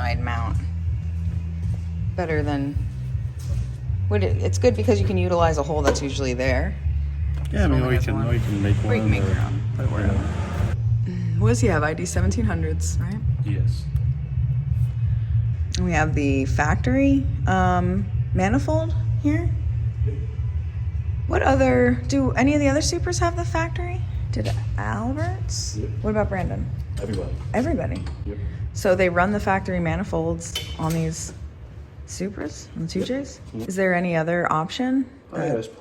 side mount. Better than, it's good because you can utilize a hole that's usually there. Yeah, I mean, or you can make one. Or you can make your own, put it wherever. What does he have? ID 1700s, right? Yes. And we have the factory manifold here. What other, do any of the other Supras have the factory? Did Alberts? Yep. What about Brandon? Everybody. Everybody. Yep. So they run the factory manifolds on these Supras, on the 2Js? Yep. Is there any other option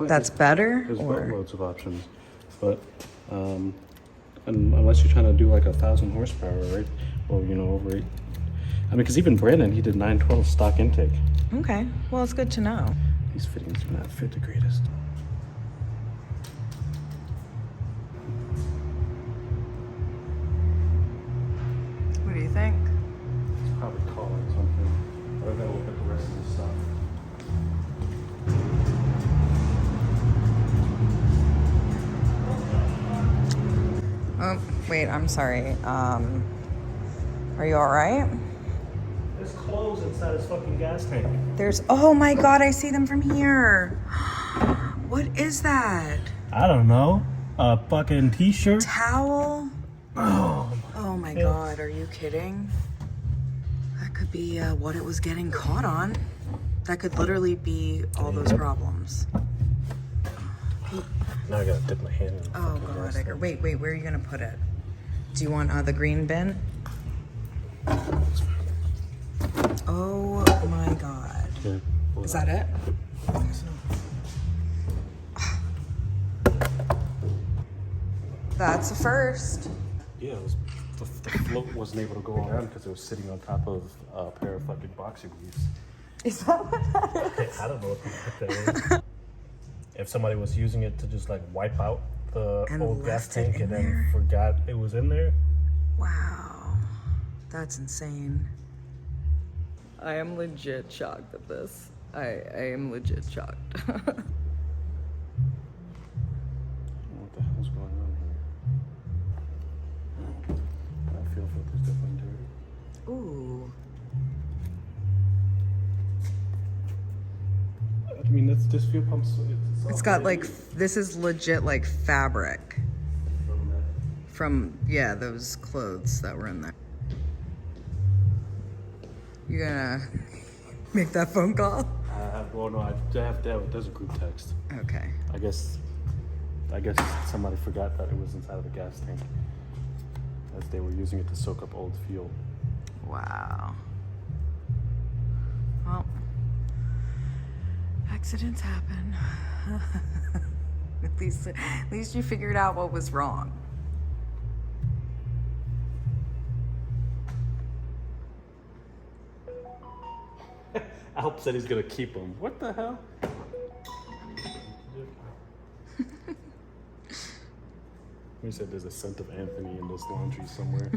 that's better? There's or? loads of options, but unless you're trying to do like 1,000 horsepower, right? Or over 8. I mean, because even Brandon, he did 912 stock intake. Okay, well, it's good to know. These fittings do not fit the greatest. What do you think? It's probably calling something. But I gotta look at the rest of the stuff. Oh, wait, I'm sorry. Are you all right? There's clothes inside his fucking gas tank. Oh my God, I see them from here. What is that? I don't know. A fucking t-shirt? Towel? Oh my God, are you kidding? That could be what it was getting caught on. That could literally be all those problems. Now I gotta dip my hand in the Oh fucking God, gas Edgar. tank. Wait, where are you gonna put it? Do you want the green bin? Oh my God. Yeah, Is that it? That's a first. Yeah, it was, the float wasn't able to go around because it was sitting on top of a pair of fucking boxer briefs. Is that what that is? I don't know what that is. If somebody was using it to just like wipe out the And old gas left it tank in and then there? forgot it was in there. Wow. That's insane. I am legit shocked at this. I am legit shocked. What the hell's going on here? I feel filter's definitely dirty. Ooh. I mean, this fuel pump's... It's got like, this is legit like fabric from, yeah, those clothes that were in there. You gonna make that phone call? There's a group text. Okay. I guess somebody forgot that it was inside of the gas tank as they were using it to soak up old fuel. Wow. Well, accidents happen. At least you figured out what was wrong. Alp said he's gonna keep them. What the hell? He said there's a scent of Anthony in this laundry somewhere.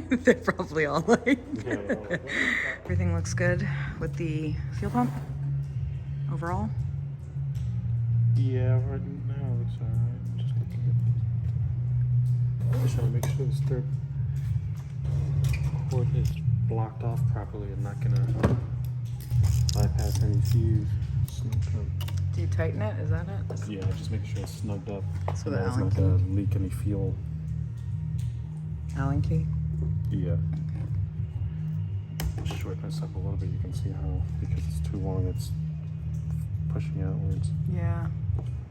They're probably all like. Yeah, Everything looks good with the fuel pump overall. yeah, right now it's alright. Just looking at this. Just trying to make sure this third port is blocked off properly and not gonna bypass any fuse. Do you tighten it? Is that it? Yeah, just make sure it's snugged up. So and the that it's Allen not key? gonna leak any fuel. Allen key? Yeah. Shorten this up a little bit. You can see how, because it's too long, it's pushing outwards. Yeah.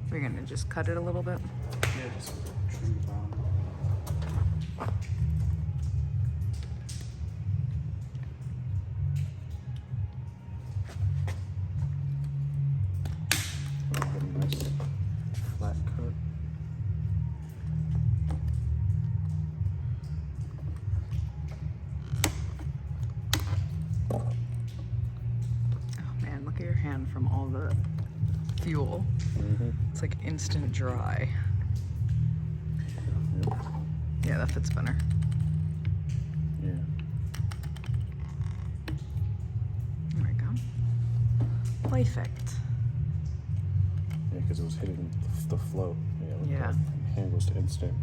We're gonna just cut it a little bit. Yeah, just trim the bottom. Get a nice flat cut. Oh man, look at your hand from all the fuel. Mm-hmm. It's like instant dry. Yep. Yeah, that fits better. Yeah. There we go. Perfect. Yeah, because it was hitting the float. Yeah. Yeah. Hand goes to instant.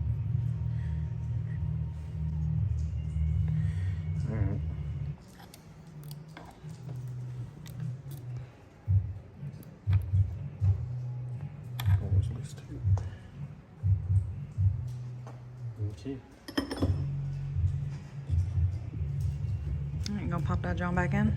see. All right, gonna pop that John back in.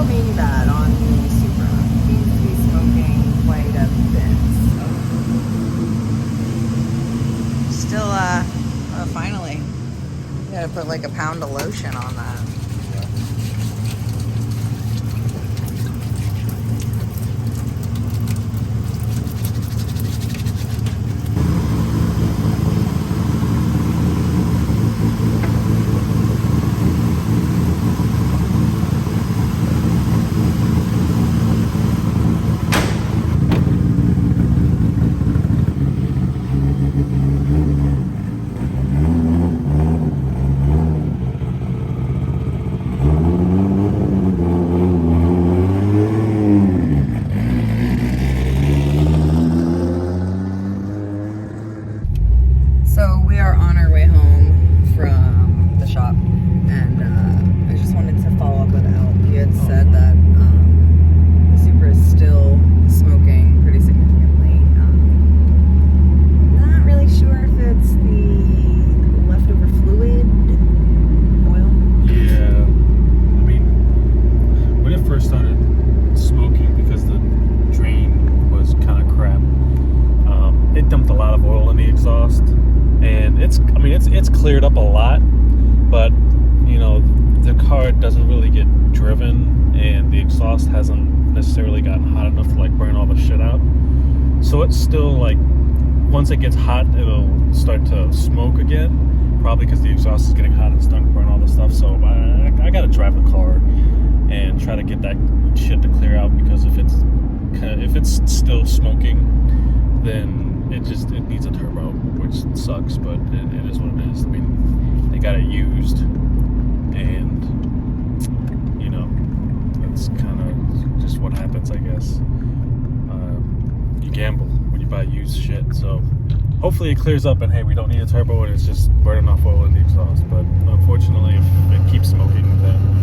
Maybe bad on the Supra. Seems to be smoking quite a bit. Still, finally, you gotta put like a pound of lotion on that. It's cleared up a lot, but you know the car doesn't really get driven, and the exhaust hasn't necessarily gotten hot enough to like burn all the shit out. So it's still like, once it gets hot, it'll start to smoke again, probably because the exhaust is getting hot and starting to burn all the stuff. So I gotta drive the car and try to get that shit to clear out, because if it's still smoking, then it needs a turbo, which sucks, but it is what it is. I mean, they got it used, and you know, that's kind of just what happens, I guess. You gamble when you buy used shit. So hopefully it clears up, and hey, we don't need a turbo, and it's just burning off oil in the exhaust. But unfortunately, if it keeps smoking, then